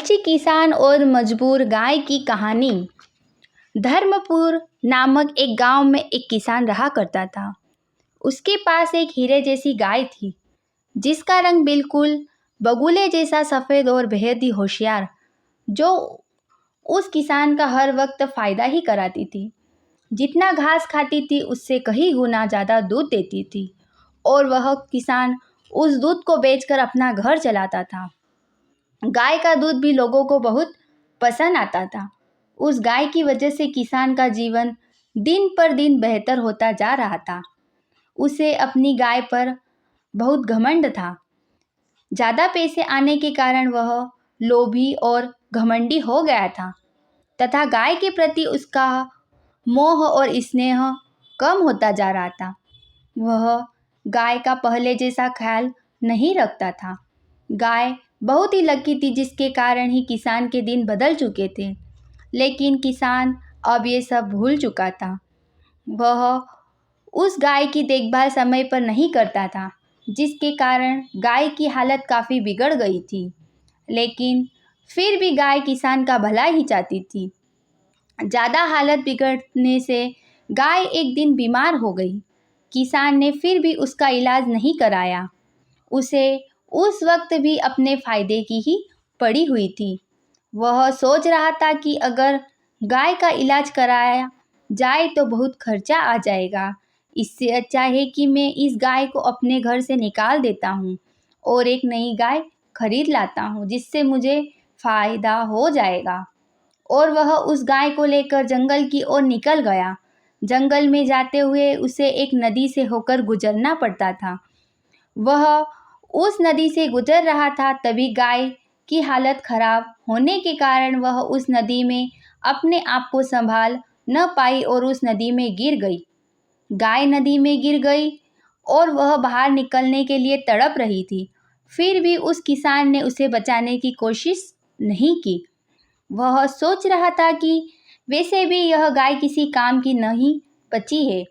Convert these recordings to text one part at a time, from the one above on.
लालची किसान और मजबूर गाय की कहानी। धर्मपुर नामक एक गांव में एक किसान रहा करता था। उसके पास एक हीरे जैसी गाय थी, जिसका रंग बिल्कुल बगुले जैसा सफ़ेद और बेहद ही होशियार, जो उस किसान का हर वक्त फ़ायदा ही कराती थी। जितना घास खाती थी उससे कहीं गुना ज़्यादा दूध देती थी और वह किसान उस दूध को बेचकर अपना घर चलाता था। गाय का दूध भी लोगों को बहुत पसंद आता था। उस गाय की वजह से किसान का जीवन दिन पर दिन बेहतर होता जा रहा था। उसे अपनी गाय पर बहुत घमंड था। ज़्यादा पैसे आने के कारण वह लोभी और घमंडी हो गया था तथा गाय के प्रति उसका मोह और स्नेह कम होता जा रहा था। वह गाय का पहले जैसा ख्याल नहीं रखता था। गाय बहुत ही लकी थी, जिसके कारण ही किसान के दिन बदल चुके थे। लेकिन किसान अब ये सब भूल चुका था। वह उस गाय की देखभाल समय पर नहीं करता था, जिसके कारण गाय की हालत काफ़ी बिगड़ गई थी। लेकिन फिर भी गाय किसान का भला ही चाहती थी। ज़्यादा हालत बिगड़ने से गाय एक दिन बीमार हो गई। किसान ने फिर भी उसका इलाज नहीं कराया। उसे उस वक्त भी अपने फ़ायदे की ही पड़ी हुई थी। वह सोच रहा था कि अगर गाय का इलाज कराया जाए तो बहुत खर्चा आ जाएगा। इससे अच्छा है कि मैं इस गाय को अपने घर से निकाल देता हूँ और एक नई गाय खरीद लाता हूँ, जिससे मुझे फ़ायदा हो जाएगा। और वह उस गाय को लेकर जंगल की ओर निकल गया। जंगल में जाते हुए उसे एक नदी से होकर गुजरना पड़ता था। वह उस नदी से गुजर रहा था, तभी गाय की हालत खराब होने के कारण वह उस नदी में अपने आप को संभाल न पाई और उस नदी में गिर गई। गाय नदी में गिर गई और वह बाहर निकलने के लिए तड़प रही थी। फिर भी उस किसान ने उसे बचाने की कोशिश नहीं की। वह सोच रहा था कि वैसे भी यह गाय किसी काम की नहीं बची है,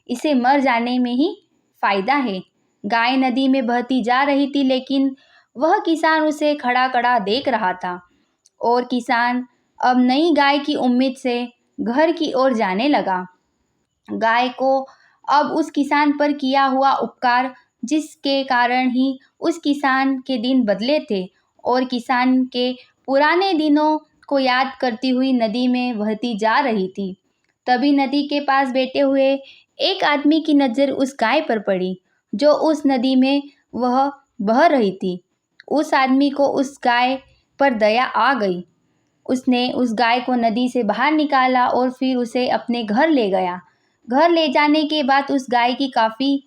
इसे मर जाने में ही फ़ायदा है। गाय नदी में बहती जा रही थी, लेकिन वह किसान उसे खड़ा खड़ा देख रहा था और किसान अब नई गाय की उम्मीद से घर की ओर जाने लगा। गाय को अब उस किसान पर किया हुआ उपकार, जिसके कारण ही उस किसान के दिन बदले थे और किसान के पुराने दिनों को याद करती हुई नदी में बहती जा रही थी। तभी नदी के पास बैठे हुए एक आदमी की नज़र उस गाय पर पड़ी, जो उस नदी में वह बह रही थी। उस आदमी को उस गाय पर दया आ गई। उसने उस गाय को नदी से बाहर निकाला और फिर उसे अपने घर ले गया। घर ले जाने के बाद उस गाय की काफ़ी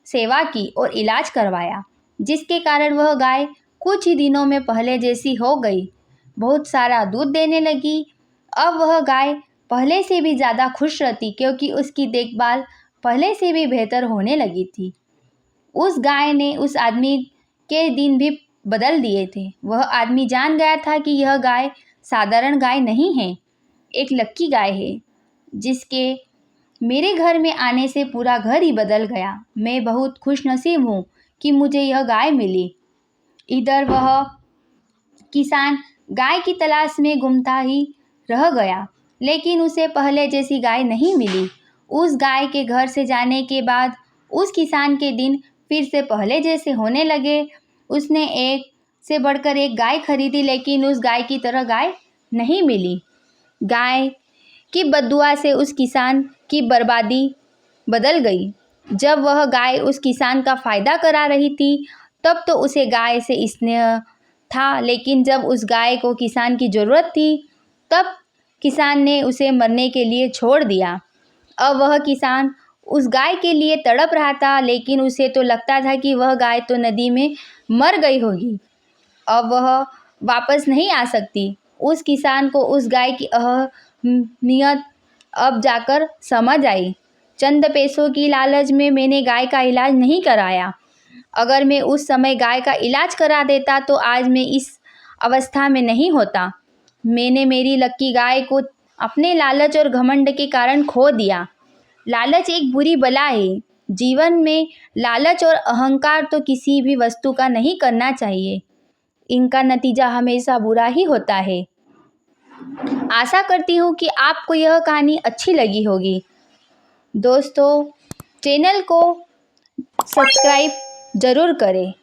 सेवा की और इलाज करवाया, जिसके कारण वह गाय कुछ ही दिनों में पहले जैसी हो गई। बहुत सारा दूध देने लगी। अब वह गाय पहले से भी ज़्यादा खुश रहती, क्योंकि उसकी देखभाल पहले से भी बेहतर होने लगी थी। उस गाय ने उस आदमी के दिन भी बदल दिए थे। वह आदमी जान गया था कि यह गाय साधारण गाय नहीं है, एक लक्की गाय है, जिसके मेरे घर में आने से पूरा घर ही बदल गया। मैं बहुत खुशनसीब हूँ कि मुझे यह गाय मिली। इधर वह किसान गाय की तलाश में गुमता ही रह गया, लेकिन उसे पहले जैसी गाय नहीं मिली। उस गाय के घर से जाने के बाद उस किसान के दिन फिर से पहले जैसे होने लगे। उसने एक से बढ़कर एक गाय खरीदी, लेकिन उस गाय की तरह गाय नहीं मिली। गाय की बद्दुआ से उस किसान की बर्बादी बदल गई। जब वह गाय उस किसान का फ़ायदा करा रही थी, तब तो उसे गाय से स्नेह था, लेकिन जब उस गाय को किसान की ज़रूरत थी, तब किसान ने उसे मरने के लिए छोड़ दिया। अब वह किसान उस गाय के लिए तड़प रहा था, लेकिन उसे तो लगता था कि वह गाय तो नदी में मर गई होगी, अब वह वापस नहीं आ सकती। उस किसान को उस गाय की अहमियत अब जाकर समझ आई। चंद पैसों की लालच में मैंने गाय का इलाज नहीं कराया। अगर मैं उस समय गाय का इलाज करा देता तो आज मैं इस अवस्था में नहीं होता। मैंने मेरी लक्की गाय को अपने लालच और घमंड के कारण खो दिया। लालच एक बुरी बला है। जीवन में लालच और अहंकार तो किसी भी वस्तु का नहीं करना चाहिए। इनका नतीजा हमेशा बुरा ही होता है। आशा करती हूँ कि आपको यह कहानी अच्छी लगी होगी। दोस्तों, चैनल को सब्सक्राइब ज़रूर करें।